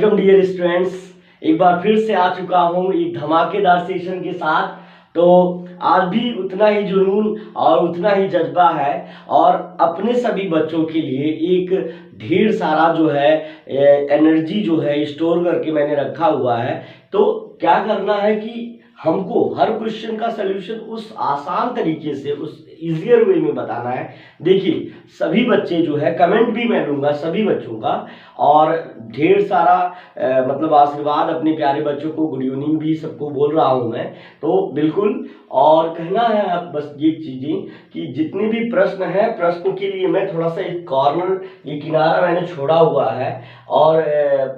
Welcome dear students. एक बार फिर से आ चुका हूँ एक धमाकेदार सेशन के साथ। तो आज भी उतना ही जुनून और उतना ही जज्बा है और अपने सभी बच्चों के लिए एक ढेर सारा जो है एनर्जी जो है स्टोर करके मैंने रखा हुआ है। तो क्या करना है कि हमको हर क्वेश्चन का सलूशन उस आसान तरीके से, उस इजियर वे में बताना है। देखिए सभी बच्चे जो है, कमेंट भी मैं लूँगा सभी बच्चों का, और ढेर सारा मतलब आशीर्वाद अपने प्यारे बच्चों को, गुड इवनिंग भी सबको बोल रहा हूँ मैं। तो बिल्कुल, और कहना है अब बस ये चीज़ें कि जितने भी प्रश्न हैं, प्रश्न के लिए मैं थोड़ा सा एक कॉर्नर, ये किनारा मैंने छोड़ा हुआ है, और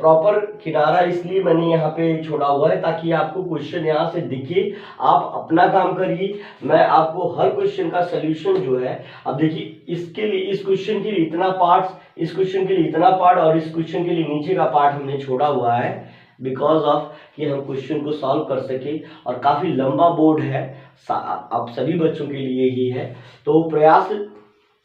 प्रॉपर किनारा इसलिए मैंने यहाँ पे छोड़ा हुआ है ताकि आपको क्वेश्चन यहाँ से दिखे, आप अपना काम करिए, मैं आपको हर क्वेश्चन का सलूशन जो है। अब देखिए इसके लिए, इस क्वेश्चन के लिए इतना पार्ट, इस क्वेश्चन के लिए इतना पार्ट, और इस क्वेश्चन के लिए नीचे का पार्ट हमने छोड़ा हुआ है बिकॉज ऑफ कि हम क्वेश्चन को सॉल्व कर सके। और काफ़ी लंबा बोर्ड है, आप सभी बच्चों के लिए ही है। तो प्रयास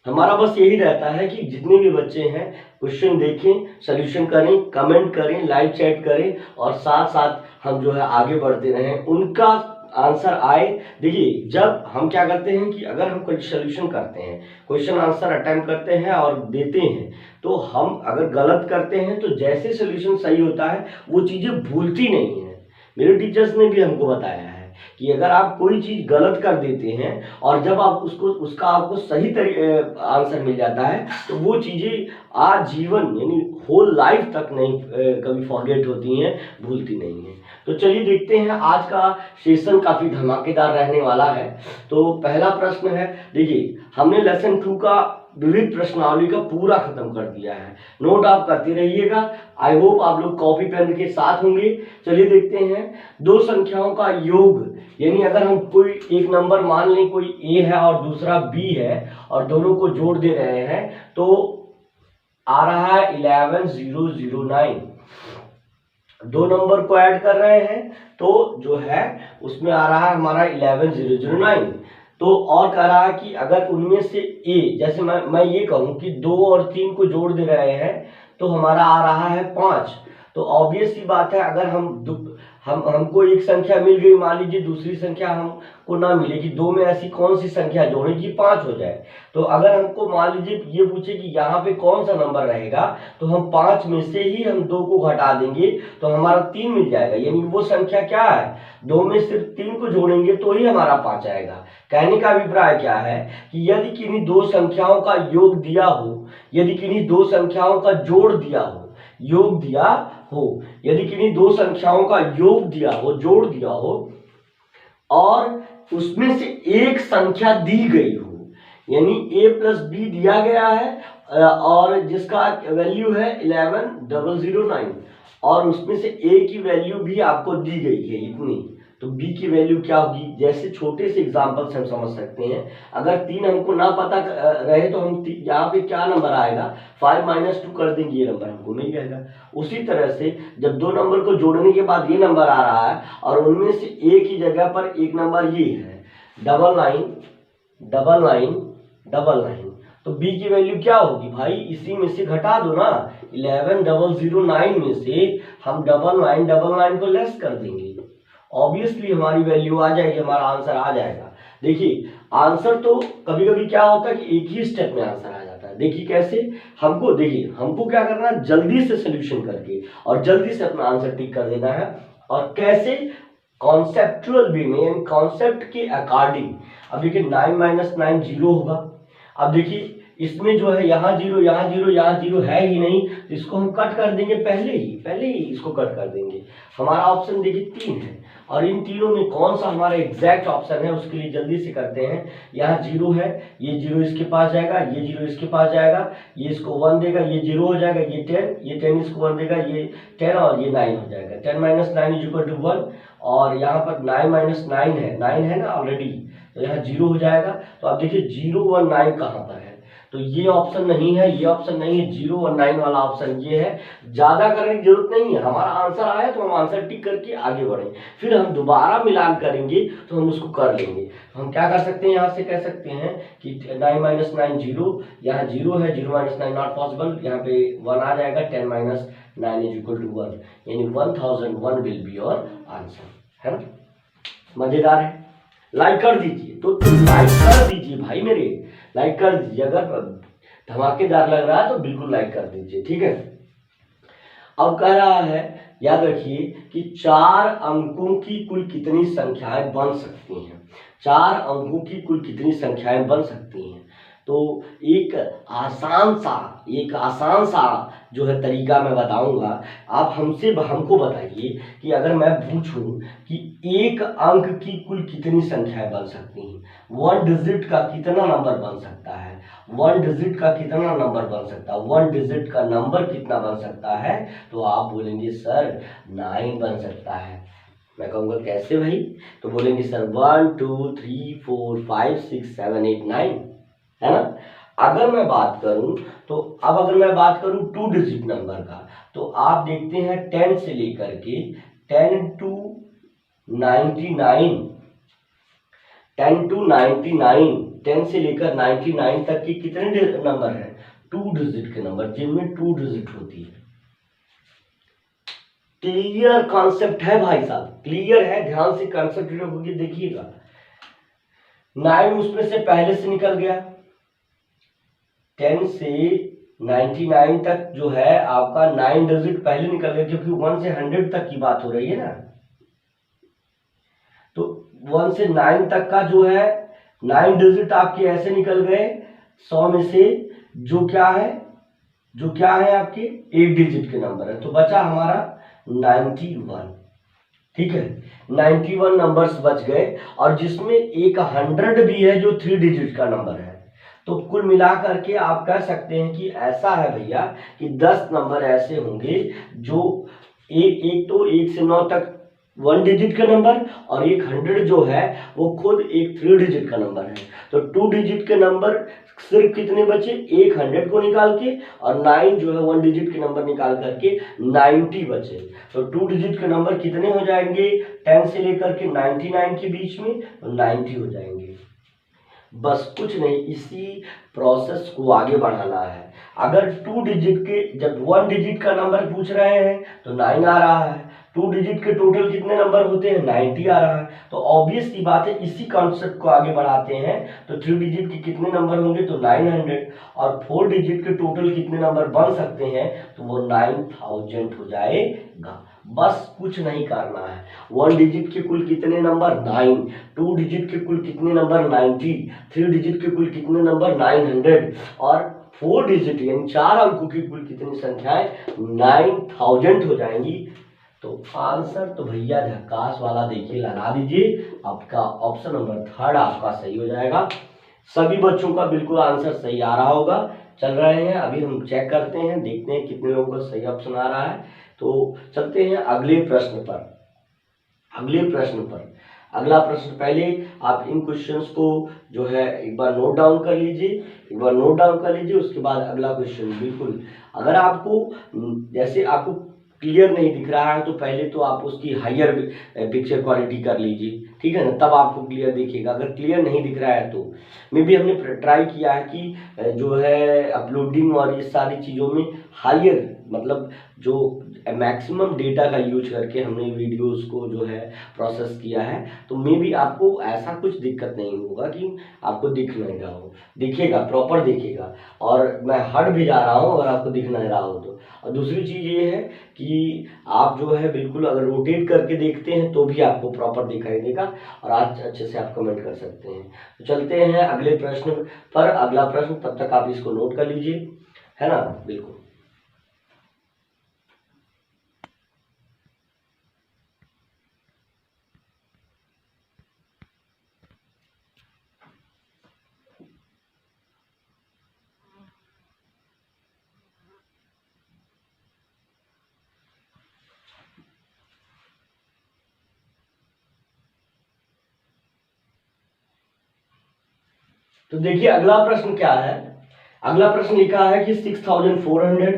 हमारा बस यही रहता है कि जितने भी बच्चे हैं क्वेश्चन देखें, सॉल्यूशन करें, कमेंट करें, लाइव चैट करें, और साथ साथ हम जो है आगे बढ़ते रहें, उनका आंसर आए। देखिए जब हम क्या करते हैं कि अगर हम कोई सॉल्यूशन करते हैं, क्वेश्चन आंसर अटेम्प्ट करते हैं और देते हैं, तो हम अगर गलत करते हैं तो जैसे सॉल्यूशन सही होता है वो चीज़ें भूलती नहीं है। मेरे टीचर्स ने भी हमको बताया है कि अगर आप कोई चीज़ गलत कर देते हैं और जब आप उसका आपको सही आंसर मिल जाता है तो वो चीज़ें आजीवन यानी होल लाइफ तक नहीं कभी फॉरगेट होती हैं, भूलती नहीं हैं। तो चलिए देखते हैं, आज का सेशन काफ़ी धमाकेदार रहने वाला है। तो पहला प्रश्न है, देखिए हमने लेसन 2 का विविध प्रश्नावली का पूरा खत्म कर दिया है। नोट आप करते रहिएगा, आई होप आप लोग कॉपी पेन के साथ होंगे। चलिए देखते हैं, दो संख्याओं का योग, यानी अगर हम कोई एक नंबर मान लें, कोई ए है और दूसरा बी है, और दोनों को जोड़ दे रहे हैं, तो आ रहा है 11009। दो नंबर को ऐड कर रहे हैं तो जो है उसमें आ रहा है हमारा 11009। तो और कह रहा है कि अगर उनमें से ए, जैसे मैं ये कहूँ कि 2 और 3 को जोड़ दे रहे हैं तो हमारा आ रहा है 5। तो ऑब्वियस सी बात है, अगर हमको एक संख्या मिल गई, मान लीजिए दूसरी संख्या हमको ना मिलेगी, 2 में ऐसी कौन सी संख्या जोड़े कि 5 हो जाए। तो अगर हमको मान लीजिए ये पूछे कि यहाँ पे कौन सा नंबर रहेगा, तो हम 5 में से ही हम 2 को घटा देंगे तो हमारा 3 मिल जाएगा। यानी वो संख्या क्या है, 2 में सिर्फ 3 को जोड़ेंगे तो ही हमारा 5 आएगा। कहने का अभिप्राय क्या है कि यदि किन्हीं दो संख्याओं का योग दिया हो, यदि किन्हीं दो संख्याओं का जोड़ दिया हो, योग दिया हो, यदि किन्हीं दो संख्याओं का योग दिया हो, जोड़ दिया हो, और उसमें से एक संख्या दी गई हो, यानी a प्लस बी दिया गया है और जिसका वैल्यू है 11009, और उसमें से a की वैल्यू भी आपको दी गई है इतनी, तो b की वैल्यू क्या होगी। जैसे छोटे से एग्जांपल से हम समझ सकते हैं, अगर 3 हमको ना पता रहे तो हम यहाँ पे क्या नंबर आएगा, 5 - 2 कर देंगे, ये नंबर हमको मिल जाएगा। उसी तरह से जब दो नंबर को जोड़ने के बाद ये नंबर आ रहा है और उनमें से a की जगह पर एक नंबर ये है 999999, तो b की वैल्यू क्या होगी भाई, इसी में से घटा दो ना, 11009 में से हम 9999 को लेस कर देंगे, ऑब्वियसली हमारी वैल्यू आ जाएगी, हमारा आंसर आ जाएगा। देखिए आंसर तो कभी कभी क्या होता है कि एक ही स्टेप में आंसर आ जाता है। देखिए कैसे, हमको क्या करना है, जल्दी से सोल्यूशन करके और जल्दी से अपना आंसर टिक कर देना है। और कैसे, कॉन्सेप्चुअल वे में, कॉन्सेप्ट के अकॉर्डिंग। अब देखिए 9 - 9 0 होगा। अब देखिए इसमें जो है यहाँ 0 यहाँ 0 यहाँ 0 है ही नहीं, तो इसको हम कट कर देंगे, पहले ही इसको कट कर देंगे। हमारा ऑप्शन देखिए 3 है, और इन तीनों में कौन सा हमारा एग्जैक्ट ऑप्शन है उसके लिए जल्दी से करते हैं। यहाँ 0 है, ये 0 इसके पास जाएगा, ये 0 इसके पास जाएगा, ये इसको 1 देगा, ये 0 हो जाएगा, ये 10 इसको 1 देगा, ये 10 और ये 9 हो जाएगा। 10 - 9 = 1, और यहाँ पर 9 - 9 है, 9 है ना ऑलरेडी, तो यहाँ 0 हो जाएगा। तो अब देखिए 0 और 9 कहाँ पर है, तो ये ऑप्शन नहीं है, ये ऑप्शन नहीं है, 0 और 9 वाला ऑप्शन ये है। ज्यादा करने की जरूरत नहीं है, हमारा आंसर आया तो हम आंसर टिक करके आगे बढ़ेंगे, फिर हम दोबारा मिलान करेंगे तो हम उसको कर लेंगे। तो हम क्या कर सकते हैं, यहाँ से कह सकते हैं कि 9 - 9 0, यहाँ 0 है, 0 - 9 नॉट पॉसिबल, यहाँ पे 1 आ जाएगा, 10 - 9 = 1, यानी 1001 विल बी योर आंसर, है ना। मजेदार है, लाइक कर दीजिए, तो लाइक कर दीजिए भाई मेरे, लाइक कर दीजिए, अगर धमाकेदार लग रहा है तो बिल्कुल लाइक कर दीजिए, ठीक है। अब कह रहा है, याद रखिए कि 4 अंकों की कुल कितनी संख्याएं बन सकती हैं, 4 अंकों की कुल कितनी संख्याएं बन सकती हैं। तो एक आसान सा जो है तरीका मैं बताऊंगा, आप हमको बताइए कि अगर मैं पूछूं कि एक अंक की कुल कितनी संख्याएं बन सकती हैं, 1 डिजिट का कितना नंबर बन सकता है, 1 डिजिट का कितना नंबर बन सकता है, 1 डिजिट का नंबर कितना बन सकता है, तो आप बोलेंगे सर 9 बन सकता है। मैं कहूँगा कैसे भाई, तो बोलेंगे सर 1 2 3 4 5 6 7 8 9, है ना। अगर मैं बात करूं तो अब अगर मैं बात करूं 2 डिजिट नंबर का, तो आप देखते हैं 10 से लेकर के 10 to 99, 10 to 99, 10 से लेकर 99 तक के कितने नंबर हैं, 2 डिजिट के नंबर, जिनमें 2 डिजिट होती है। क्लियर कॉन्सेप्ट है भाई साहब, क्लियर है, ध्यान से कंसंट्रेट होकर देखिएगा। 9 उसमें से पहले से निकल गया, 10 से 99 तक जो है आपका 9 डिजिट पहले निकल गया, क्योंकि 1 से 100 तक की बात हो रही है ना। तो 1 से 9 तक का जो है 9 डिजिट आपके ऐसे निकल गए 100 में से, जो क्या है आपके 8 डिजिट के नंबर है, तो बचा हमारा 91, ठीक है। 91 नंबर्स बच गए, और जिसमें एक 100 भी है जो 3 डिजिट का नंबर है। तो कुल मिला करके आप कह सकते हैं कि ऐसा है भैया कि 10 नंबर ऐसे होंगे जो एक तो 1 से 9 तक 1 डिजिट का नंबर, और एक 100 जो है वो खुद एक 3 डिजिट का नंबर है। तो 2 डिजिट के नंबर सिर्फ कितने बचे, एक 100 को निकाल के, और 9 जो है 1 डिजिट के नंबर निकाल करके 90 बचे। तो 2 डिजिट के नंबर कितने हो जाएंगे, 10 से लेकर के 99 के बीच में, तो 90 हो जाएंगे। बस कुछ नहीं, इसी प्रोसेस को आगे बढ़ाना है। अगर 2 डिजिट के, जब 1 डिजिट का नंबर पूछ रहे हैं तो 9 आ रहा है, 2 डिजिट के टोटल कितने नंबर होते हैं, 90 आ रहा है। तो ऑब्वियस सी बात है, इसी कॉन्सेप्ट को आगे बढ़ाते हैं तो 3 डिजिट के कितने नंबर होंगे, तो 900, और 4 डिजिट के टोटल कितने नंबर बन सकते हैं, तो वो 9000 हो जाएगा। बस कुछ नहीं करना है। 1 डिजिट के कुल कितने नंबर, 9, 2 डिजिट के कुल कितने नंबर, 90, 3 डिजिट के कुल कितने नंबर, 900, और 4 डिजिट यानी 4 अंकों की कुल कितनी संख्याएं, 9000 हो जाएंगी। तो आंसर तो भैया झक्कास वाला देखिए लगा दीजिए, आपका ऑप्शन नंबर 3 आपका सही हो जाएगा। सभी बच्चों का बिल्कुल आंसर सही आ रहा होगा। चल रहे हैं, अभी हम चेक करते हैं, देखते हैं कितने लोगों का सही ऑप्शन आ रहा है। तो चलते हैं अगले प्रश्न पर। अगला प्रश्न, पहले आप इन क्वेश्चंस को जो है एक बार नोट डाउन कर लीजिए, उसके बाद अगला क्वेश्चन। बिल्कुल, अगर आपको जैसे आपको क्लियर नहीं दिख रहा है तो पहले तो आप उसकी हायर पिक्चर क्वालिटी कर लीजिए, ठीक है ना, तब आपको क्लियर दिखेगा। अगर क्लियर नहीं दिख रहा है तो मे भी हमने ट्राई किया है कि जो है अपलोडिंग और ये सारी चीज़ों में हायर, मतलब जो मैक्सिमम डेटा का यूज करके हमने वीडियोस को जो है प्रोसेस किया है। तो मे भी आपको ऐसा कुछ दिक्कत नहीं होगा कि आपको दिख नहीं रहा हो, दिखेगा, प्रॉपर दिखेगा। और मैं हट भी जा रहा हूँ अगर आपको दिख नहीं रहा हो तो। और दूसरी चीज़ ये है कि आप जो है बिल्कुल अगर रोटेट करके देखते हैं तो भी आपको प्रॉपर दिखाई देगा, और आज अच्छे से आप कमेंट कर सकते हैं। तो चलते हैं अगले प्रश्न पर। अगला प्रश्न, तब तक आप इसको नोट कर लीजिए, है ना। बिल्कुल, तो देखिए अगला प्रश्न क्या है। अगला प्रश्न लिखा है कि 6400,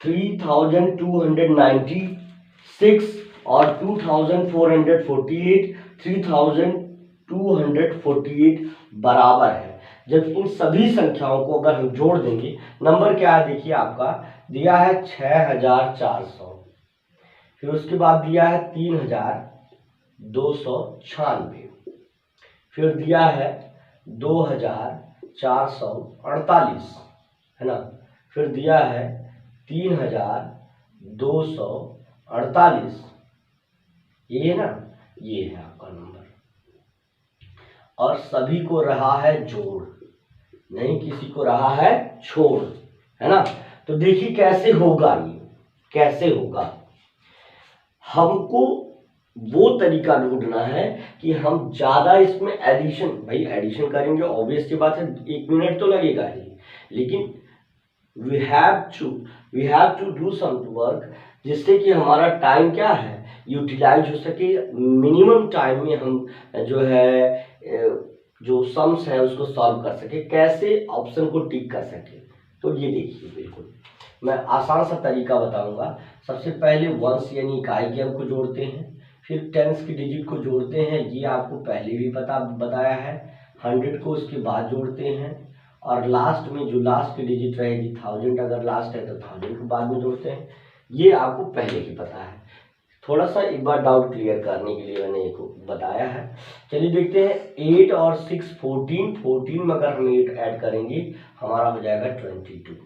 3296 और 2448, 3248 बराबर है। जब इन सभी संख्याओं को अगर हम जोड़ देंगे, नंबर क्या है देखिए, आपका दिया है 6400, फिर उसके बाद दिया है 3296, फिर दिया है 2448, है ना, फिर दिया है 3248, ये है ना, ये है आपका नंबर। और सभी को रहा है जोड़, नहीं किसी को रहा है छोड़, है ना। तो देखिए कैसे होगा, ये कैसे होगा। हमको वो तरीका ढूंढना है कि हम ज्यादा इसमें एडिशन, भाई एडिशन करेंगे ऑब्वियस सी बात है 1 मिनट तो लगेगा ही, लेकिन we have to do some work जिससे कि हमारा टाइम क्या है, यूटिलाइज हो सके, मिनिमम टाइम में हम जो है जो सम्स है उसको सॉल्व कर सके, कैसे ऑप्शन को टिक कर सके। तो ये देखिए, बिल्कुल मैं आसान सा तरीका बताऊंगा। सबसे पहले वंस यानी इकाई के अंक को जोड़ते हैं, फिर टेंस की डिजिट को जोड़ते हैं, ये आपको पहले भी बताया है। 100 को उसके बाद जोड़ते हैं, और लास्ट में जो लास्ट की डिजिट रहेगी 1000, अगर लास्ट है तो 1000 को बाद में जोड़ते हैं। ये आपको पहले ही पता है, थोड़ा सा एक बार डाउट क्लियर करने के लिए मैंने इसको बताया है। चलिए देखते हैं, 8 और 6 14 में अगर हम 8 ऐड करेंगे हमारा हो जाएगा 22,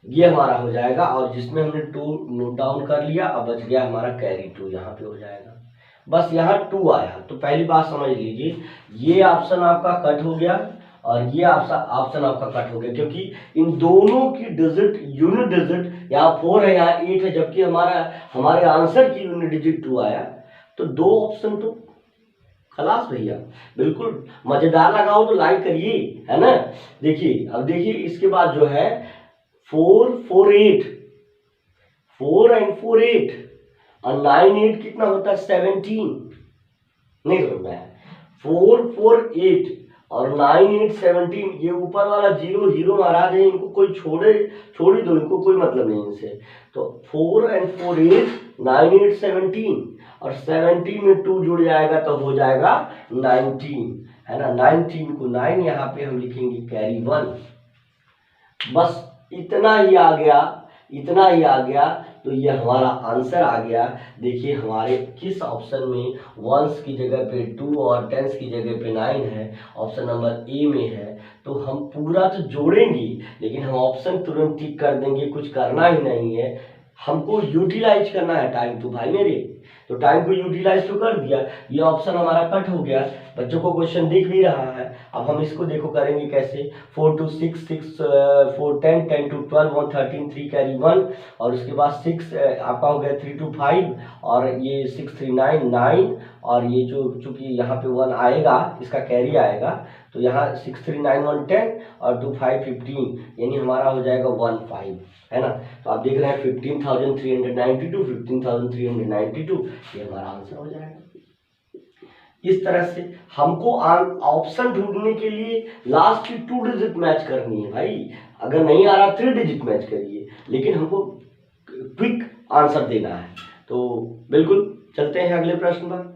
ये हमारा हो जाएगा। और जिसमें हमने 2 नोट डाउन कर लिया, अब बच गया हमारा कैरी 2, यहाँ पे हो जाएगा। बस यहाँ 2 आया, तो पहली बात समझ लीजिए, ये ऑप्शन आपका कट हो गया और ये ऑप्शन आपका कट हो गया, क्योंकि इन दोनों की डिजिट यूनिट डिजिट यहाँ 4 है, यहाँ 8 है, जबकि हमारे आंसर की यूनिट डिजिट 2 आया। तो 2 ऑप्शन तो खलास भैया, बिल्कुल मजेदार लगा हो तो लाइक करिए, है ना। देखिए अब देखिए इसके बाद जो है 4 4 8, 4 and 4 8 और 9 8 कितना होता है 17, नहीं समझ है। 4 4 8 और 9 8 17, ये ऊपर वाला 0 0 महाराज है, इनको कोई छोड़ ही दो, इनको कोई मतलब नहीं इनसे। तो 4 and 4 8, 9 8 17 और 17 में 2 जुड़ जाएगा तो हो जाएगा 19, है ना। 19 को 9 यहाँ पे हम लिखेंगे कैरी 1। बस इतना ही आ गया, तो ये हमारा आंसर आ गया। देखिए हमारे किस ऑप्शन में वंस की जगह पे 2 और टेंस की जगह पे 9 है, ऑप्शन नंबर ए में है। तो हम पूरा तो जोड़ेंगे, लेकिन हम ऑप्शन तुरंत टिक कर देंगे, कुछ करना ही नहीं है, हमको यूटिलाइज करना है टाइम। तो भाई मेरे, तो टाइम को यूटिलाइज तो कर दिया, ये ऑप्शन हमारा कट हो गया, बच्चों को क्वेश्चन दिख भी रहा है। अब हम इसको देखो करेंगे कैसे, 4 to 6 6 4 10 10 to 12 1 13 3 कैरी 1, और उसके बाद 6 आपका हो गया 3 to 5, और ये 6 3 9 9, और ये जो चूंकि यहाँ पे 1 आएगा, इसका कैरी आएगा, तो यहाँ 6 3 9 1 10 और 2 5 15, यानी हमारा हो जाएगा 1 5, है ना। तो आप देख रहे हैं 15,392, 15,392, ये हमारा आंसर हो जाएगा। इस तरह से हमको ऑप्शन ढूंढने के लिए लास्ट की 2 डिजिट मैच करनी है भाई, अगर नहीं आ रहा 3 डिजिट मैच करिए, लेकिन हमको क्विक आंसर देना है। तो बिल्कुल चलते हैं अगले प्रश्न पर।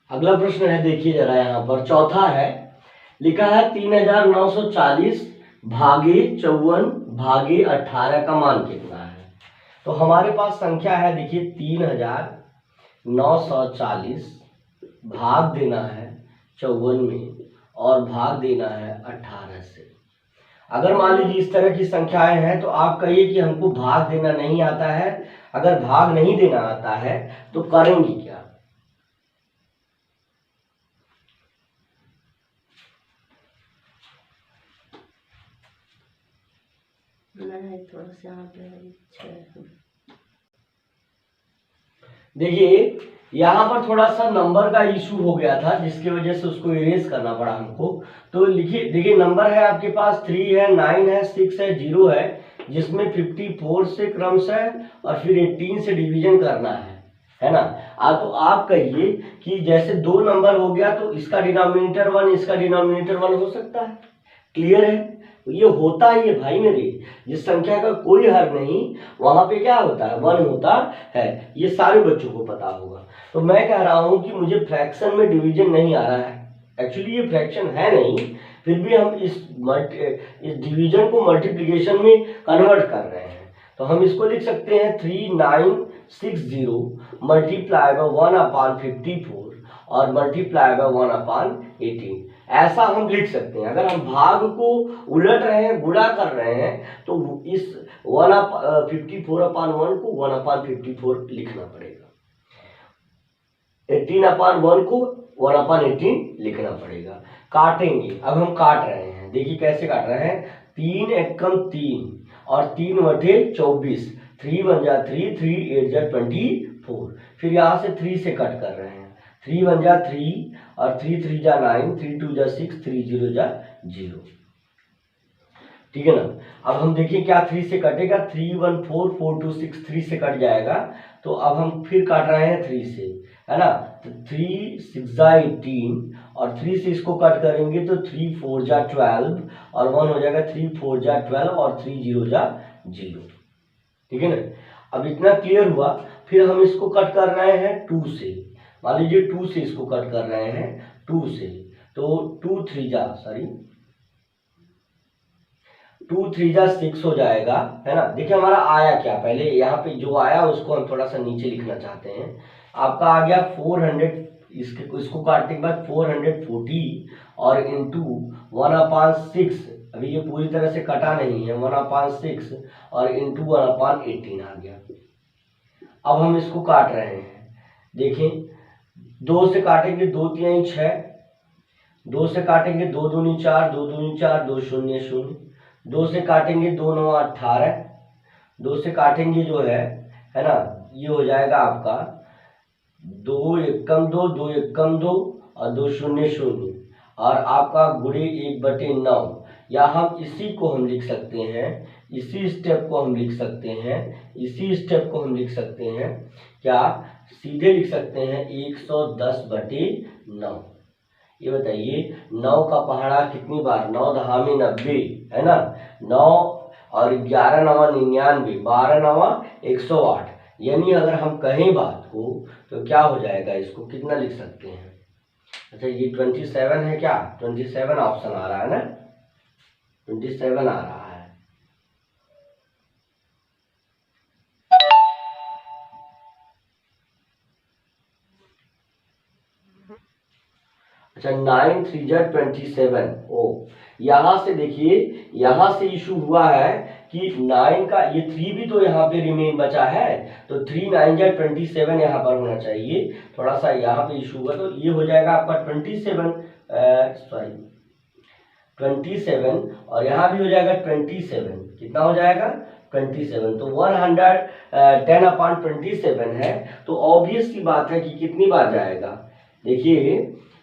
अगला प्रश्न है, देखिए जरा यहाँ पर चौथा है, लिखा है 3940 भागे 54 भागे 18 का मान कितना है। तो हमारे पास संख्या है, देखिए 3940 भाग देना है 54 में और भाग देना है 18 से। अगर मान लीजिए इस तरह की संख्याएं हैं तो आप कहिए कि हमको भाग देना नहीं आता है। अगर भाग नहीं देना आता है तो करेंगे क्या? देखिए यहाँ पर थोड़ा सा नंबर का इशू हो गया था, जिसकी वजह से उसको इरेज करना पड़ा हमको। तो लिखिए, देखिए नंबर है आपके पास 3 है, 9 है, 6 है, 0 है, जिसमें 54 से क्रमशः और फिर 18 से डिवीजन करना है। है ना। तो आप कहिए कि जैसे 2 नंबर हो गया तो इसका डिनोमिनेटर 1, इसका डिनोमिनेटर 1 हो सकता है। क्लियर है। ये होता ही है भाई मेरे, जिस संख्या का कोई हर नहीं वहां पे क्या होता है, 1 होता है। ये सारे बच्चों को पता होगा। तो मैं कह रहा हूं कि मुझे फ्रैक्शन में डिवीजन नहीं आ रहा है। एक्चुअली ये फ्रैक्शन है नहीं, फिर भी हम इस डिवीजन को मल्टीप्लिकेशन में कन्वर्ट कर रहे हैं। तो हम इसको लिख सकते हैं 3960 मल्टीप्लाई बाय 1/54 और मल्टीप्लाई बाय 1/18। ऐसा हम लिख सकते हैं। अगर हम भाग को उलट रहे हैं, गुणा कर रहे हैं, तो इस 1/54/1 को 1/54 लिखना पड़ेगा, 18/1 को 1/18 लिखना पड़ेगा। काटेंगे, अब हम काट रहे हैं, देखिए कैसे काट रहे हैं। 3 एकम 3 और 3/24, 3 1 जा 3, 3 8 जा 24। फिर यहाँ से 3 से कट कर रहे हैं, 3 1 जा 3 और 3 3 जा 9, 3 2 जा 6, 3 0 जा 0। ठीक है ना। अब हम देखिए क्या 3 से कटेगा, 3 1 4 4 2 6, 3 से कट जाएगा। तो अब हम फिर काट रहे हैं 3 से, है ना। तो 3 6 जा 18 और 3 से इसको कट करेंगे तो 3 4 जा 12 और 1 हो जाएगा, 3 4 जा 12 और 3 0 जा 0। ठीक है ना। अब इतना क्लियर हुआ। फिर हम इसको कट कर रहे हैं 2 से, मान लीजिए 2 से इसको कट कर रहे हैं 2 से, तो 2 3 जा 6 हो जाएगा, है ना। देखिए हमारा आया क्या, पहले यहाँ पे जो आया उसको हम थोड़ा सा नीचे लिखना चाहते हैं। आपका आ गया 400, इसको काटने के बाद 440 और इंटू 1/6, अभी ये पूरी तरह से कटा नहीं है, 1/6 और इंटू 1/18 आ गया। अब हम इसको काट रहे हैं, देखें 2 से काटेंगे 2 3 6, 2 से काटेंगे 2 दूनी 4, 2 दूनी 4, 2 0 0, 2 से काटेंगे 2 9 18, 2 से काटेंगे जो है ना, ये हो जाएगा आपका 2 एकम 2, 2 एकम 2 और 2 0 0 और आपका गुणे 1/9। या हम इसी को हम लिख सकते हैं, इसी स्टेप को हम लिख सकते हैं, इसी स्टेप को हम लिख सकते हैं, क्या सीधे लिख सकते हैं 110/9। ये बताइए 9 का पहाड़ा कितनी बार, 9 दहा में 90, है ना। 9 और 11 9 99, 12 9 108। यानी अगर हम कहें बात को तो क्या हो जाएगा, इसको कितना लिख सकते हैं। अच्छा ये 27 है क्या, 27 ऑप्शन आ रहा है ना, 27 आ रहा है। अच्छा 9 3 जा 27। ओ यहाँ से देखिए, यहाँ से इशू हुआ है कि 9 का ये 3 भी तो यहाँ पे रिमेन बचा है, तो 3 9 जा 27 यहाँ पर होना चाहिए। थोड़ा सा यहाँ पे इशू हुआ, तो ये हो जाएगा आपका 27 और यहाँ भी हो जाएगा 27। कितना हो जाएगा 27, तो 110/27 है। तो ऑब्वियस सी बात है कि कितनी बार जाएगा, देखिए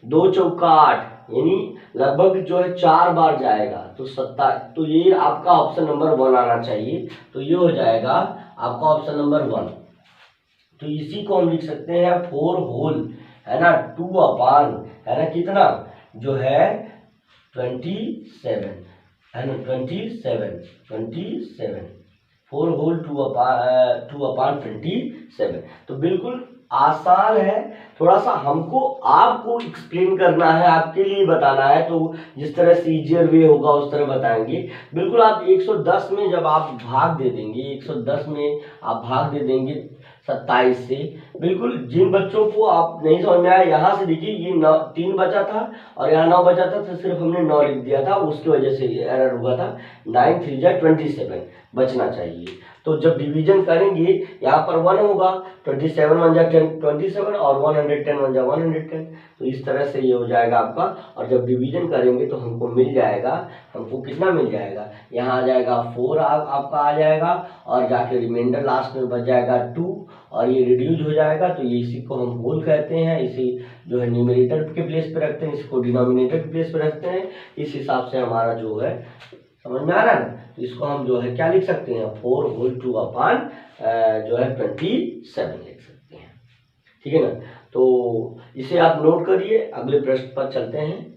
2 चौका 8, यानी लगभग जो है 4 बार जाएगा। तो 27, तो ये आपका ऑप्शन नंबर 1 आना चाहिए। तो ये हो जाएगा आपका ऑप्शन नंबर 1। तो इसी को हम लिख सकते हैं 4 होल, है ना, 2/, है ना, कितना जो है 27, है ना, 27 4 होल 2/27। तो बिल्कुल आसान है, थोड़ा सा हमको आपको एक्सप्लेन करना है, आपके लिए बताना है, तो जिस तरह से इजियर वे होगा उस तरह बताएंगे। बिल्कुल आप 110 में जब आप भाग दे देंगे, 110 में आप भाग दे देंगे 27 से, बिल्कुल जिन बच्चों को आप नहीं समझ में आया, यहाँ से देखिए ये 3 बचा था और यहाँ 9 बचा था, तो सिर्फ हमने 9 लिख दिया था, उसकी वजह से एरर हुआ था। 9 3 जा 27 बचना चाहिए। तो जब डिवीजन करेंगे यहाँ पर 1 होगा, 27 1 जा 27 और 110 1 जा 110, तो इस तरह से ये हो जाएगा आपका। और जब डिवीजन करेंगे तो हमको मिल जाएगा, हमको कितना मिल जाएगा, यहाँ आ जाएगा 4 आपका आ जाएगा और जाके रिमाइंडर लास्ट में बच जाएगा 2 और ये रिड्यूज हो जाएगा। तो ये इसी को हम होल कहते हैं, इसी जो है न्यूमरेटर के प्लेस पे रखते हैं, इसको डिनोमिनेटर के प्लेस पे रखते हैं। इस हिसाब से हमारा जो है समझ में आ रहा है ना। तो इसको हम जो है क्या लिख सकते हैं, 4 होल 2/, जो है 27 लिख सकते हैं। ठीक है ना। तो इसे आप नोट करिए, अगले प्रश्न पर चलते हैं।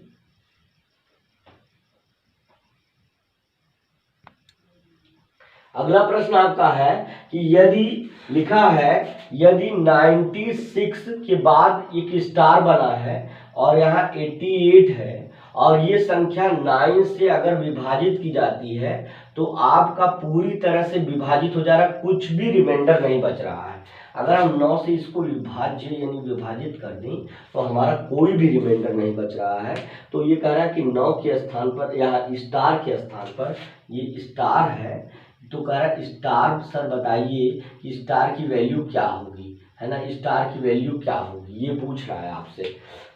अगला प्रश्न आपका है कि यदि लिखा है यदि 96 के बाद एक स्टार बना है और यहाँ 88 है और ये संख्या 9 से अगर विभाजित की जाती है तो आपका पूरी तरह से विभाजित हो जा रहा है, कुछ भी रिमाइंडर नहीं बच रहा है। अगर हम 9 से इसको विभाज्य यानी विभाजित कर दें तो हमारा कोई भी रिमाइंडर नहीं बच रहा है। तो ये कह रहा है कि 9 के स्थान पर यहाँ स्टार के स्थान पर ये स्टार है, तो कह रहा है स्टार सर बताइए कि स्टार की वैल्यू क्या होगी, है ना, स्टार की वैल्यू क्या होगी, ये पूछ रहा है आपसे।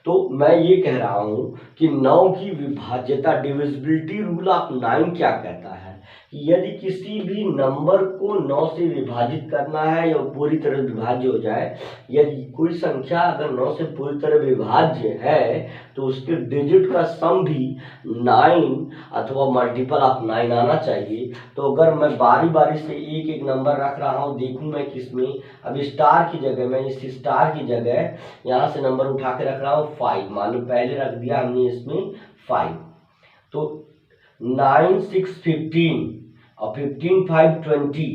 तो मैं ये कह रहा हूं कि 9 की विभाज्यता डिविजिबिलिटी रूल ऑफ 9 क्या कहता है कि यदि किसी भी नंबर को 9 से विभाजित करना है या पूरी तरह विभाज्य हो जाए, यदि कोई संख्या अगर 9 से पूरी तरह विभाज्य है तो उसके डिजिट का सम भी 9 अथवा मल्टीपल ऑफ 9 आना चाहिए। तो अगर मैं बारी बारी से एक एक नंबर रख रहा हूँ, देखूँ मैं किसमें, अब स्टार की जगह मैं इस स्टार की जगह यहाँ से नंबर उठा के रख रहा हूँ 5, मान लो पहले रख दिया हमने इसमें 5, तो 9 6 15 और 15 5 20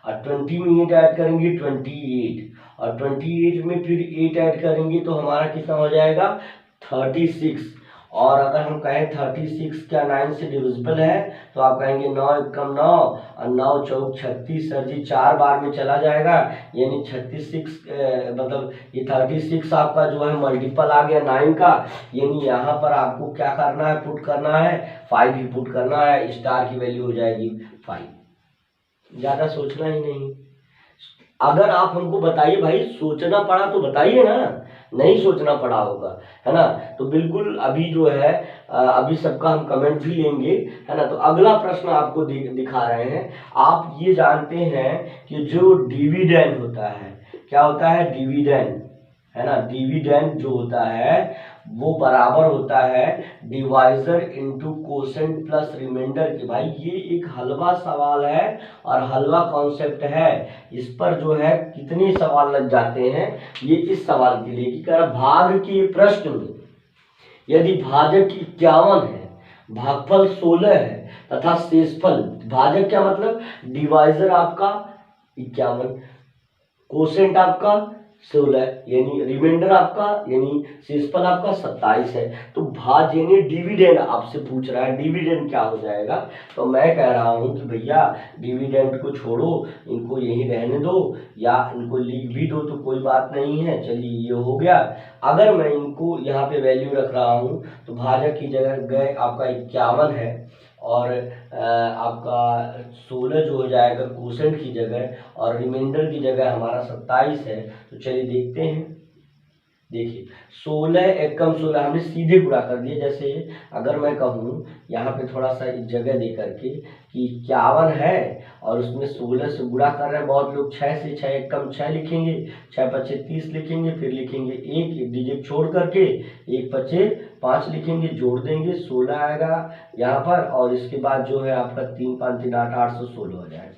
और 20 में 8 ऐड करेंगे 28 और 28 में फिर 8 ऐड करेंगे तो हमारा कितना हो जाएगा 36। और अगर हम कहें 36 क्या 9 से डिविजिबल है तो आप कहेंगे 9 एकम 9 और 9 चौक 36, सर जी 4 बार में चला जाएगा, यानी 36 मतलब ये 36 आपका जो है मल्टीपल आ गया 9 का, यानी यहाँ पर आपको क्या करना है, पुट करना है 5 ही पुट करना है, स्टार की वैल्यू हो जाएगी 5। ज़्यादा सोचना ही नहीं। अगर आप हमको बताइए भाई सोचना पड़ा तो बताइए ना, नहीं सोचना पड़ा होगा, है ना, तो बिल्कुल अभी जो है अभी सबका हम कमेंट भी लेंगे, है ना। तो अगला प्रश्न आपको दिखा रहे हैं। आप ये जानते हैं कि जो डिविडेंड होता है, क्या होता है डिविडेंड, है ना, डिविडेंड जो होता है वो बराबर होता है divisor into quotient plus remainder के। भाई ये एक हलवा सवाल है और हलवा कॉन्सेप्ट है, इस पर जो है कितने सवाल लग जाते हैं ये इस सवाल के लिए कि कर भाग के प्रश्न में यदि भाजक 51 है, भागफल 16 है तथा शेषफल, भाजक क्या मतलब डिवाइजर आपका 51, कोसेंट आपका 16 यानी रिमाइंडर आपका यानी शेषफल आपका 27 है। तो भाज्य यानी डिविडेंड आपसे पूछ रहा है, डिविडेंड क्या हो जाएगा। तो मैं कह रहा हूं कि भैया डिविडेंड को छोड़ो, इनको यहीं रहने दो या इनको लिख भी दो तो कोई बात नहीं है। चलिए ये हो गया। अगर मैं इनको यहाँ पे वैल्यू रख रहा हूँ तो भाजक की जगह गए आपका 51 है और आपका 16 जो हो जाएगा कोसेंट की जगह और रिमाइंडर की जगह हमारा 27 है। तो चलिए देखते हैं। देखिए 16 एकम 16 हमने सीधे गुणा कर दिया। जैसे अगर मैं कहूँ यहाँ पे थोड़ा सा जगह दे करके कि 51 है और उसमें 16 से गुणा कर रहे हैं, बहुत लोग 6 से 6 एकम 6 लिखेंगे, 6 पच्चे 30 लिखेंगे, फिर लिखेंगे एक डिजिट छोड़ करके 1 पच्चे 5 लिखेंगे, जोड़ देंगे 16 आएगा यहाँ पर और इसके बाद जो है आपका 3 5 3 8 816 हो जाएगा।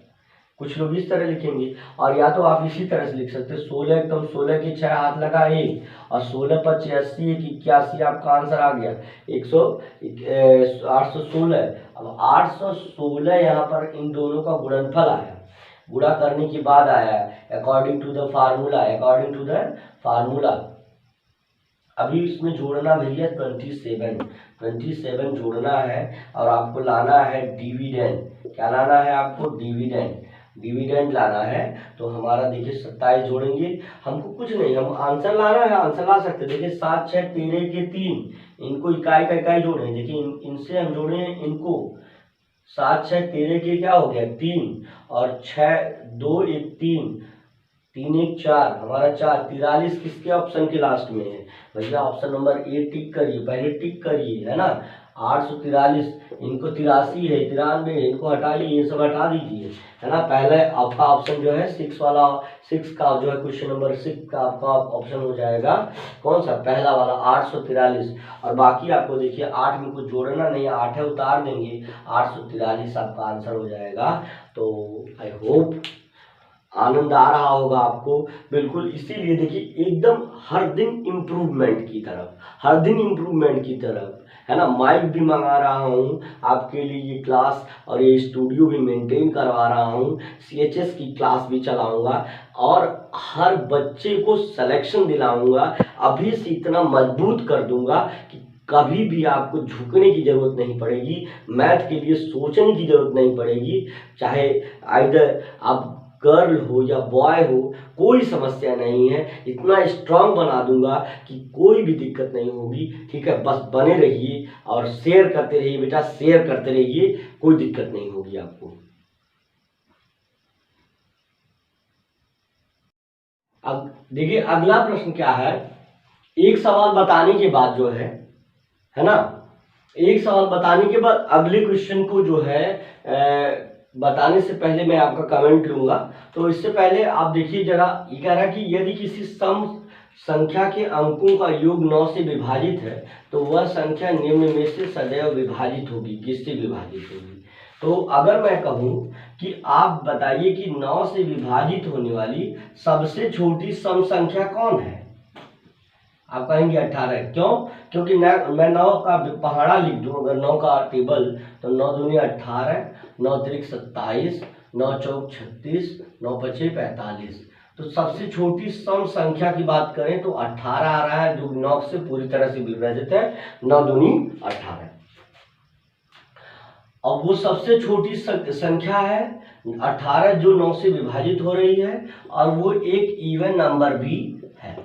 कुछ लोग इस तरह लिखेंगे और या तो आप इसी तरह से लिख सकते हैं 16 एकदम 16 के 6 हाथ लगा 1 और 16 पच्चे 80 81 आपका आंसर आ गया 816। अब 816 यहाँ पर इन दोनों का गुणनफल आया, गुणा करने के बाद आया according to the formula, according to the formula. अभी इसमें जोड़ना भैया 27 जोड़ना है और आपको लाना है डिविडेंड। क्या लाना है आपको डिविडेंड लाना है। तो हमारा देखिए 27 जोड़ेंगे, हमको कुछ नहीं, हम आंसर लाना है, आंसर ला सकते हैं। देखिए 7 6 13 के 3, इनको इकाई का इकाई जोड़े, देखिए इनसे हम जोड़े इनको 7 6 13 के क्या हो गया 3 और 6 2 1 3 3 1 4 हमारा 4 43 किसके ऑप्शन के लास्ट में है भैया, ऑप्शन नंबर ए टिक करिए, पहले टिक करिए, है ना। 843 इनको 83 है 93 है, इनको हटाइए, ये सब हटा दीजिए, है ना। पहले आपका ऑप्शन जो है 6 वाला, 6 का जो है क्वेश्चन नंबर 6 का आपका ऑप्शन हो जाएगा कौन सा, पहला वाला 843। और बाकी आपको देखिए 8 में कुछ जोड़ना नहीं है, 8 है उतार देंगे, 843 आपका आंसर हो जाएगा। तो आई होप आनंद आ रहा होगा आपको। बिल्कुल इसीलिए देखिए एकदम हर दिन इम्प्रूवमेंट की तरफ, हर दिन इम्प्रूवमेंट की तरफ, है ना। माइक भी मंगा रहा हूँ आपके लिए, ये क्लास और ये स्टूडियो भी मेंटेन करवा रहा हूँ, CHS की क्लास भी चलाऊंगा और हर बच्चे को सिलेक्शन दिलाऊंगा। अभी से इतना मजबूत कर दूंगा कि कभी भी आपको झुकने की जरूरत नहीं पड़ेगी, मैथ के लिए सोचने की जरूरत नहीं पड़ेगी। चाहे आइदर आप गर्ल हो या बॉय हो, कोई समस्या नहीं है। इतना स्ट्रांग बना दूंगा कि कोई भी दिक्कत नहीं होगी। ठीक है, बस बने रहिए और शेयर करते रहिए बेटा, शेयर करते रहिए, कोई दिक्कत नहीं होगी आपको। अब देखिए अगला प्रश्न क्या है, एक सवाल बताने के बाद जो है ना, एक सवाल बताने के बाद अगले क्वेश्चन को जो है बताने से पहले मैं आपका कमेंट लूंगा। तो इससे पहले आप देखिए जरा, ये कह रहा है कि यदि किसी सम संख्या के अंकों का योग 9 से विभाजित है तो वह संख्या निम्न में से सदैव विभाजित होगी, किससे विभाजित होगी। तो अगर मैं कहूं कि आप बताइए कि 9 से विभाजित होने वाली सबसे छोटी सम संख्या कौन है, आप कहेंगे 18। क्यों? क्योंकि मैं 9 का पहाड़ा लिख दूं, अगर 9 का टेबल, तो 9 दूनी 18, 9 त्रिक 27, 9 चौक 36, 9 पचे 45। तो सबसे छोटी सम संख्या की बात करें तो 18 आ रहा है, जो 9 से पूरी तरह से विभाजित है, 9 दूनी 18। अब वो सबसे छोटी संख्या है 18 जो 9 से विभाजित हो रही है, और वो एक इवन नंबर भी है,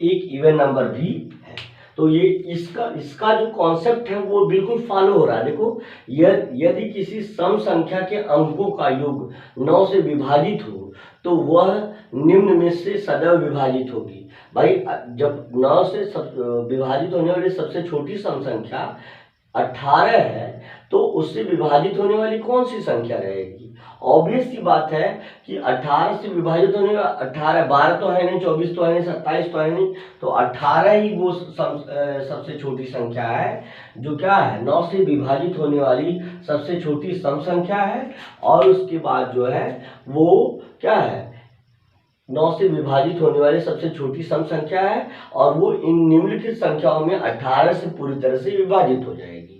एक इवन नंबर भी है। तो ये इसका जो कॉन्सेप्ट है वो बिल्कुल फॉलो हो रहा है। देखो, यदि किसी सम संख्या के अंकों का योग 9 से विभाजित हो तो वह निम्न में से सदैव विभाजित होगी। भाई जब 9 से विभाजित होने वाली सबसे छोटी सम संख्या 18 है तो उससे विभाजित होने वाली कौन सी संख्या रहेगी। ऑब्वियस सी बात है कि 18 से विभाजित होने वाला 18, 12 तो है नहीं, 24 तो है नहीं, 27 तो है नहीं, तो 18 ही वो सबसे छोटी संख्या है जो क्या है 9 से विभाजित होने वाली सबसे छोटी सम संख्या है। और उसके बाद जो है वो क्या है 9 से विभाजित होने वाली सबसे छोटी सम संख्या है, और वो इन निम्नलिखित संख्याओं में 18 से पूरी तरह से विभाजित हो जाएगी।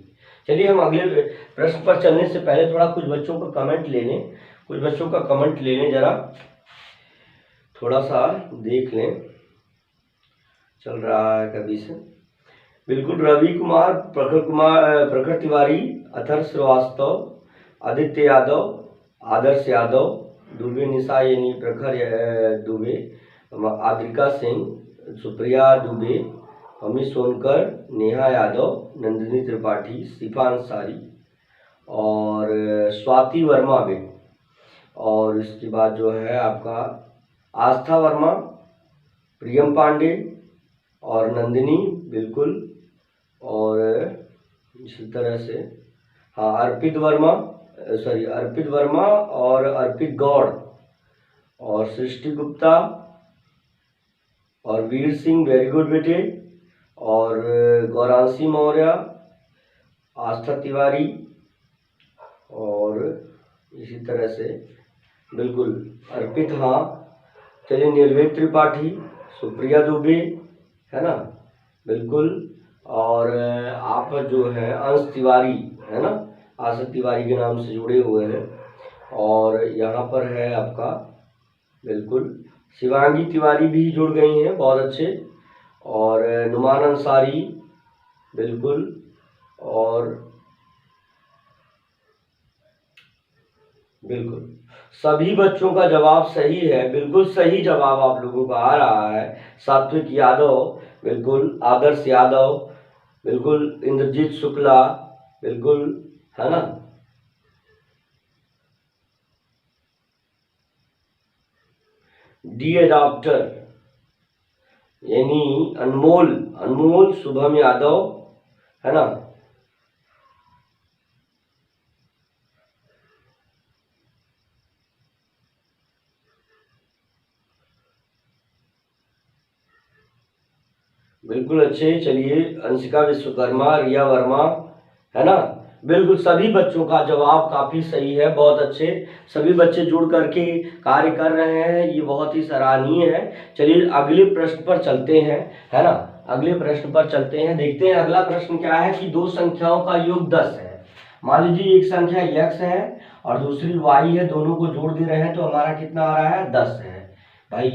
चलिए हम अगले प्रश्न पर चलने से पहले थोड़ा कुछ बच्चों का कमेंट ले लें, कुछ बच्चों का कमेंट ले लें, जरा थोड़ा सा देख लें चल रहा है कभी से। बिल्कुल, रवि कुमार, प्रखर तिवारी, अथर श्रीवास्तव, आदित्य यादव, आदर्श यादव, दुबे निशा यानी प्रखर दुबे, आद्रिका सिंह, सुप्रिया दुबे, अमित सोनकर, नेहा यादव, नंदिनी त्रिपाठी, शिफा अंसारी और स्वाति वर्मा भी, और इसके बाद जो है आपका आस्था वर्मा, प्रियम पांडे और नंदिनी, बिल्कुल, और इसी तरह से हाँ अर्पित वर्मा और अर्पित गौड़ और सृष्टि गुप्ता और वीर सिंह, वेरी गुड बेटे, और गौरांशी मौर्य, आस्था तिवारी, और इसी तरह से बिल्कुल अर्पित, हाँ चलिए, निर्वेद त्रिपाठी, सुप्रिया दुबे, है ना, बिल्कुल, और आप जो है अंश तिवारी, है ना, आशा तिवारी के नाम से जुड़े हुए हैं, और यहाँ पर है आपका बिल्कुल शिवांगी तिवारी भी जुड़ गई हैं, बहुत अच्छे, और नुमान अंसारी, बिल्कुल, और बिल्कुल सभी बच्चों का जवाब सही है, बिल्कुल सही जवाब आप लोगों का आ रहा है। सात्विक यादव, बिल्कुल, आदर्श यादव, बिल्कुल, इंद्रजीत शुक्ला, बिल्कुल, है ना, डी एडाप्टर यानी अनमोल शुभम यादव, है ना, बिल्कुल अच्छे। चलिए, अंशिका विश्वकर्मा, रिया वर्मा, है ना, बिल्कुल सभी बच्चों का जवाब काफी सही है, बहुत अच्छे। सभी बच्चे जुड़ करके कार्य कर रहे हैं, ये बहुत ही सराहनीय है। चलिए अगले प्रश्न पर चलते हैं, है ना। अगले प्रश्न पर चलते हैं, देखते हैं अगला प्रश्न क्या है कि दो संख्याओं का योग 10 है। मान लीजिए एक संख्या x है और दूसरी y है, दोनों को जोड़ दे रहे हैं तो हमारा कितना आ रहा है, 10 है। भाई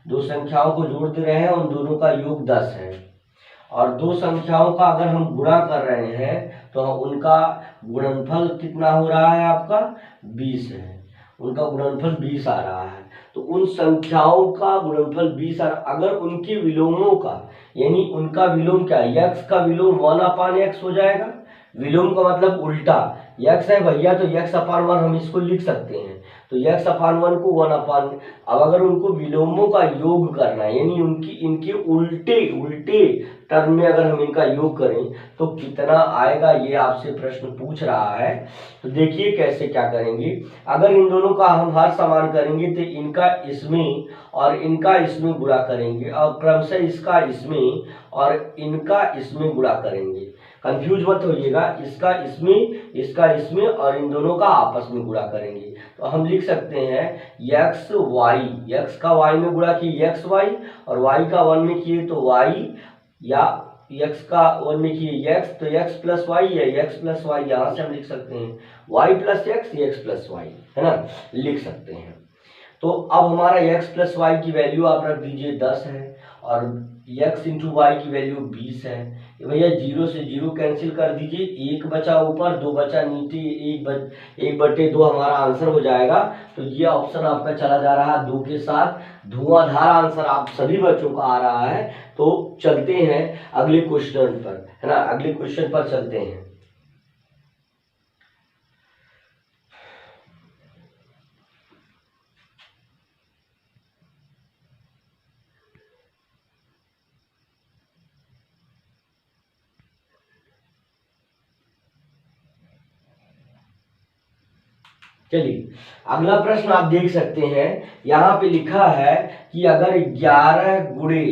दो संख्याओं को जोड़ दे रहे हैं, उन दोनों का योग 10 है। और दो संख्याओं का अगर हम गुणा कर रहे हैं तो उनका गुणनफल कितना हो रहा है, आपका 20 है। उनका गुणनफल 20 आ रहा है। तो उन संख्याओं का गुणनफल 20 आ रहा, अगर उनके विलोमों का, यानी उनका विलोम क्या है, x का विलोम 1/x हो जाएगा। विलोम का मतलब उल्टा, x है भैया तो x/1 हम इसको लिख सकते हैं। तो x/1 को 1/, अब अगर उनको विलोमों का योग करना है, यानी इनके उल्टे टर्म में अगर हम इनका योग करें तो कितना आएगा, ये आपसे प्रश्न पूछ रहा है। तो देखिए कैसे क्या करेंगे। अगर इन दोनों का हम हर समान करेंगे तो इनका इसमें और इनका इसमें गुणा करेंगे, और क्रमशः इसका इसमें और इनका इसमें गुणा करेंगे। कंफ्यूज मत होइएगा, इसका इसमें और इन दोनों का आपस में गुणा करेंगे। तो हम लिख सकते हैं एक्स वाई, एक्स का वाई में गुणा किए एक्स वाई, और वाई का 1 में किए तो वाई, या x का 1 में किए x तो x प्लस वाई है, x प्लस वाई यहाँ से हम लिख सकते हैं y plus x plus y, है ना, लिख सकते हैं। तो अब हमारा x प्लस वाई की वैल्यू आप रख दीजिए 10 है, और x इंटू वाई की वैल्यू 20 है। भैया 0 से 0 कैंसिल कर दीजिए, 1 बचा ऊपर 2 बचा नीचे, 1/2 हमारा आंसर हो जाएगा। तो ये ऑप्शन आपका चला जा रहा है 2 के साथ, धुआंधार आंसर आप सभी बच्चों का आ रहा है। तो चलते हैं अगले क्वेश्चन पर, है ना, अगले क्वेश्चन पर चलते हैं। चलिए अगला प्रश्न आप देख सकते हैं, यहाँ पे लिखा है कि अगर 11 गुणे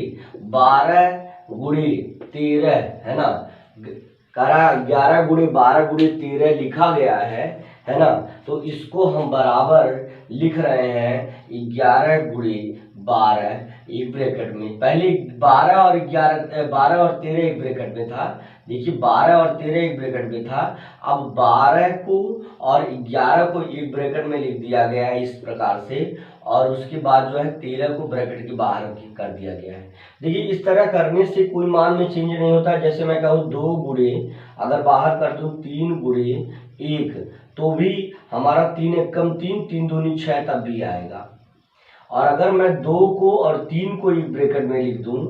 12 गुणे 13, है ना, 11 गुणे 12 गुणे 13 लिखा गया है ना। तो इसको हम बराबर लिख रहे हैं 11 गुणे 12 एक ब्रैकेट में, पहले 12 और 13 एक ब्रैकेट में था। देखिए 12 और 13 एक ब्रैकेट में था, अब 12 को और 11 को एक ब्रैकेट में लिख दिया गया है इस प्रकार से, और उसके बाद जो है 13 को ब्रैकेट के बाहर कर दिया गया है। देखिए इस तरह करने से कोई मान में चेंज नहीं होता। जैसे मैं कहूँ 2 गुणे, अगर बाहर कर दूँ 3 गुणे 1, तो भी हमारा 3 एकम 3, 3 दूनी 6 तब भी आएगा। और अगर मैं 2 को और 3 को एक ब्रैकेट में लिख दूं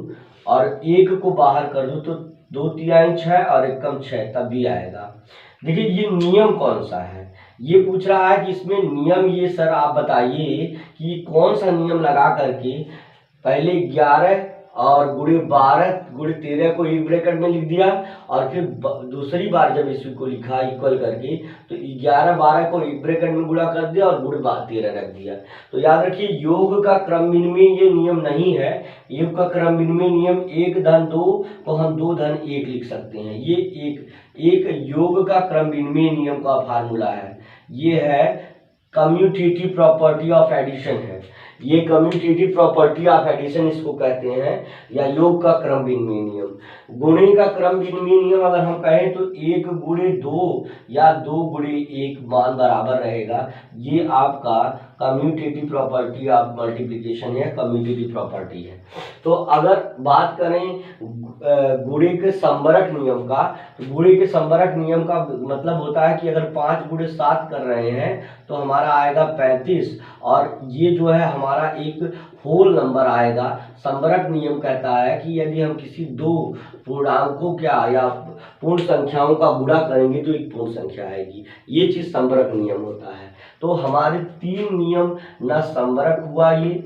और 1 को बाहर कर दूं तो 2 तिहाई 6 और 1 कम 6 तब भी आएगा। देखिए ये नियम कौन सा है, ये पूछ रहा है कि इसमें नियम, ये सर आप बताइए कि कौन सा नियम लगा करके पहले 11 और गुणे 12 गुणे 13 को एक ब्रैकेट में लिख दिया, और फिर दूसरी बार जब इसी को लिखा इक्वल करके तो 11 12 को एक ब्रैकेट में गुणा कर दिया और गुणे 13 रख दिया। तो याद रखिए योग का क्रम विनिमय ये नियम नहीं है। योग का क्रम विनिमय नियम 1 धन 2 को हम 2 धन 1 लिख सकते हैं। ये एक योग का क्रम विनिमय नियम का फार्मूला है। ये है कम्यूटेटिव प्रॉपर्टी ऑफ एडिशन है, ये कम्यूटेटिव प्रॉपर्टी ऑफ एडिशन इसको कहते हैं, या योग का क्रम विनिमय नियम। गुणे का क्रम विनिमय नियम अगर हम कहें तो 1 गुणे 2 या 2 गुणे 1 मान बराबर रहेगा। ये आपका कम्यूटेटिव प्रॉपर्टी ऑफ मल्टीप्लिकेशन है, कम्यूटेटिव प्रॉपर्टी है। तो अगर बात करें गुणे के संबरक नियम का, तो गुणे के संबरक नियम का मतलब होता है कि अगर 5 गुणे 7 कर रहे हैं तो हमारा आएगा 35, और ये जो है हमारा एक होल नंबर आएगा। संबरक नियम कहता है कि यदि हम किसी दो पूर्णांकों या पूर्ण संख्याओं का गुणा करेंगे तो एक पूर्ण संख्या आएगी। ये चीज संबरक नियम होता है। तो हमारे 3 नियम, ना संबरक हुआ ये,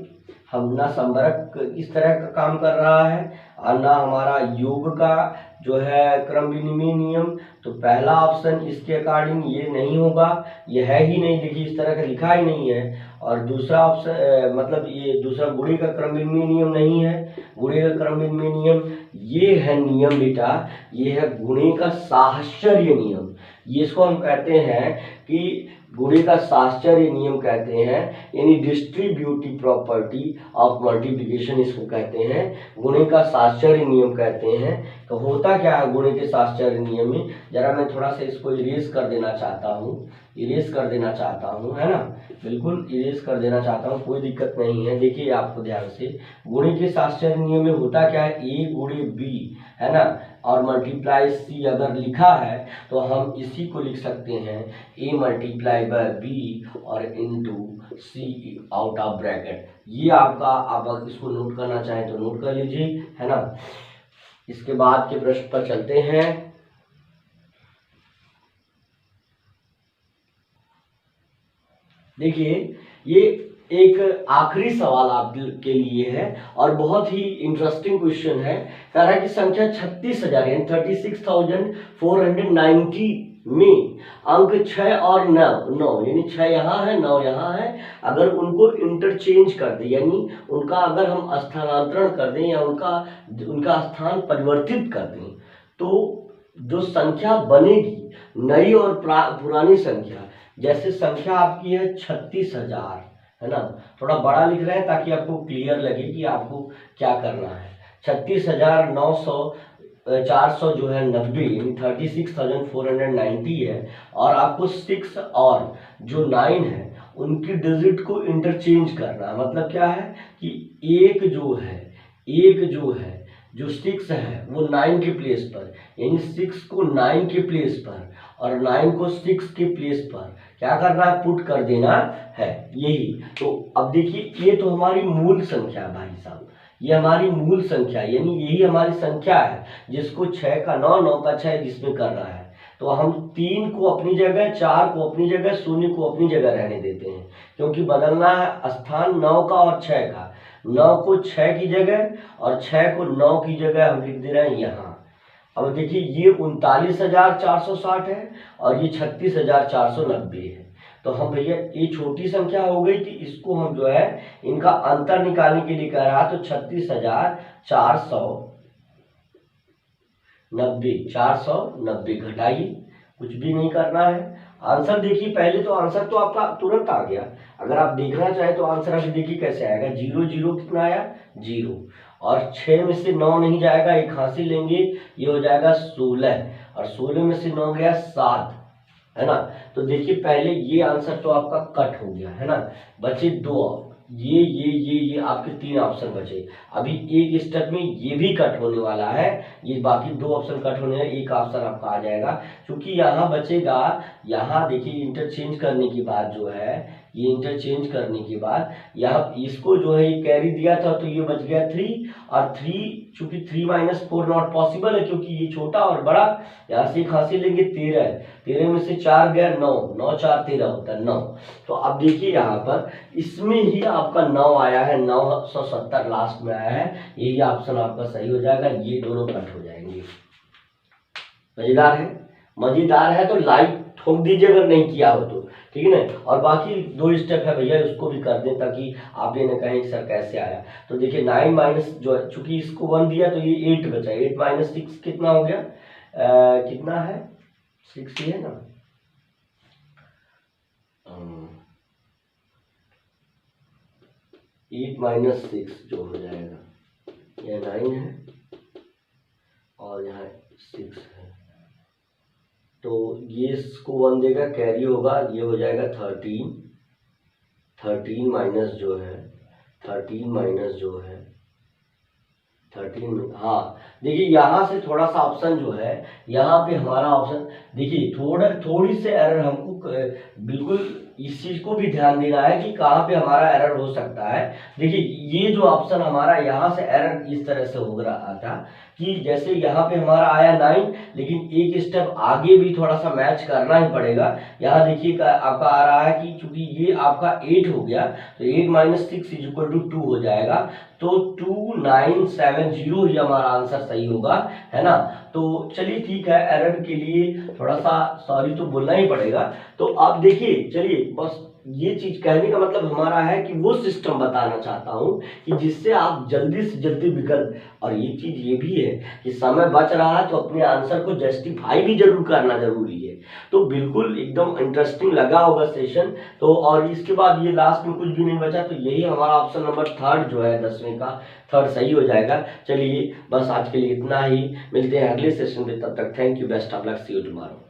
हम ना संबरक इस तरह का काम कर रहा है, और ना हमारा योग का जो है क्रम विनिमय नियम। तो पहला ऑप्शन इसके अकॉर्डिंग ये नहीं होगा, ये है ही नहीं, देखिए इस तरह का लिखा ही नहीं है। और दूसरा ऑप्शन मतलब ये दूसरा गुणे का क्रम विनिमय नियम नहीं है। गुणे का क्रम विनिमय नियम ये है नियम बेटा, ये है गुणे का साहचर्य नियम। ये इसको हम कहते हैं कि गुणे का साहचर्य नियम कहते हैं, यानी डिस्ट्रीब्यूटिव प्रॉपर्टी ऑफ मल्टीप्लिकेशन इसको कहते हैं, गुणे का साहचर्य नियम कहते हैं। तो होता क्या है गुणे के साहचर्य नियम में, जरा मैं थोड़ा सा इसको इरेज कर देना चाहता हूँ, इरेज कर देना चाहता हूँ, है ना, बिल्कुल इरेज कर देना चाहता हूँ, कोई दिक्कत नहीं है। देखिए आपको ध्यान से, गुणे के साहचर्य नियम में होता क्या है, ए गुणे बी, है ना, और मल्टीप्लाई सी अगर लिखा है तो हम इसी को लिख सकते हैं ए मल्टीप्लाई बाय बी और into C out of bracket. ये आपका, आप इसको नोट करना चाहें तो नोट कर लीजिए, है ना। इसके बाद के प्रश्न पर चलते हैं। देखिए ये एक आखिरी सवाल आपके लिए है और बहुत ही इंटरेस्टिंग क्वेश्चन है। कह रहा है कि संख्या 36,000 यानी 36,490 में अंक 6 और 9 यानी 6 यहाँ है 9 यहाँ है, अगर उनको इंटरचेंज कर दें, यानी उनका अगर हम स्थानांतरण कर दें या उनका स्थान परिवर्तित कर दें, तो जो संख्या बनेगी नई और पुरानी संख्या, जैसे संख्या आपकी है 36,000, है ना, थोड़ा बड़ा लिख रहे हैं ताकि आपको क्लियर लगे कि आपको क्या करना है। 36,400 जो है 90 यानी 36,490 है, और आपको 6 और जो 9 है उनकी डिजिट को इंटरचेंज करना। मतलब क्या है कि एक जो है जो 6 है वो 9 के प्लेस पर, यानी 6 को 9 के प्लेस पर और 9 को 6 के प्लेस पर क्या करना है, पुट कर देना है, यही। तो अब देखिए ये तो हमारी मूल संख्या है भाई साहब, ये हमारी मूल संख्या, यानी यही हमारी संख्या है जिसको 6 का 9, 9 का 6 जिसमें करना है। तो हम 3 को अपनी जगह, 4 को अपनी जगह, 0 को अपनी जगह रहने देते हैं, क्योंकि बदलना है स्थान 9 का और 6 का। 9 को 6 की जगह और 6 को 9 की जगह हम लिख दे रहे हैं यहाँ। अब देखिए ये 39,460 है और ये 36,490 है। तो हम भैया ये छोटी संख्या हो गई थी, इसको हम जो है इनका अंतर निकालने के लिए कह रहा, तो 36,490 घटाइए, कुछ भी नहीं करना है। आंसर देखिए, पहले तो आंसर तो आपका तुरंत आ गया। अगर आप देखना चाहें तो आंसर अभी देखिए कैसे आएगा। 0 0 कितना आया, 0, और 6 में से 9 नहीं जाएगा, एक हासिल लेंगे, ये हो जाएगा 16, और 16 में से 9 गया 7, है ना। तो देखिए पहले ये आंसर तो आपका कट हो गया, है ना, बचे 2, ये आपके 3 ऑप्शन बचे। अभी एक स्टेप में ये भी कट होने वाला है, ये बाकी 2 ऑप्शन कट होने हैं, एक ऑप्शन आपका आ जाएगा, क्योंकि यहाँ बचेगा, यहाँ देखिए इंटरचेंज करने की बात जो है, ये इंटरचेंज करने के बाद यहाँ इसको जो है ये कैरी दिया था, तो ये बच गया 3, और 3 चूंकि 3 - 4 नॉट पॉसिबल है क्योंकि ये छोटा और बड़ा, यहाँ से एक हासिल लेंगे 13, 13 में से 4 गया 9, 9 4 13 होता है 9। तो अब देखिए यहाँ पर इसमें ही आपका 9 आया है, 970 लास्ट में आया है, यही ऑप्शन आपका सही हो जाएगा, ये दोनों कट हो जाएंगे। मजेदार है, मजेदार है, तो लाइक ठोक दीजिए अगर नहीं किया हो तो, ठीक है ना। और बाकी 2 स्टेप है भैया, उसको भी कर दें ताकि आप ये ना कहें सर कैसे आया। तो देखिए 9 माइनस जो है, चूंकि इसको 1 दिया तो ये 8 बचा, 8 - 6 कितना हो गया, कितना है, 6 ही है ना, 8 - 6 जो हो जाएगा, यह 9 है और यहाँ 6 है, तो ये इसको 1 देगा, कैरी होगा, ये हो जाएगा 13, 13 माइनस जो है 13, हाँ देखिए यहाँ से थोड़ा सा ऑप्शन जो है, यहाँ पे हमारा ऑप्शन देखिए थोड़ी से एरर हमको बिल्कुल इस चीज को भी ध्यान देना है कि कहाँ पे हमारा एरर हो सकता है। देखिए ये जो ऑप्शन हमारा यहाँ से एरर इस तरह से हो रहा था कि जैसे यहाँ पे हमारा आया 9, लेकिन एक स्टेप आगे भी थोड़ा सा मैच करना ही पड़ेगा। यहाँ देखिए आपका आ रहा है कि चूंकि ये आपका 8 हो गया, तो 8 - 6 = 2 हो जाएगा, तो 2970 ही हमारा आंसर सही होगा, है ना। तो चलिए ठीक है, एरर के लिए थोड़ा सा सॉरी तो बोलना ही पड़ेगा। तो आप देखिए, चलिए बस ये चीज कहने का मतलब हमारा है कि वो सिस्टम बताना चाहता हूँ कि जिससे आप जल्दी से जल्दी विकल्प, और ये चीज ये भी है कि समय बच रहा है तो अपने आंसर को जस्टिफाई भी जरूर करना जरूरी है। तो बिल्कुल एकदम इंटरेस्टिंग लगा होगा सेशन। तो और इसके बाद ये लास्ट में कुछ भी नहीं बचा, तो यही हमारा ऑप्शन नंबर थर्ड जो है 10वें का थर्ड सही हो जाएगा। चलिए बस आज के लिए इतना ही, मिलते हैं अगले सेशन में, तब तक thank you, best of luck, see you tomorrow.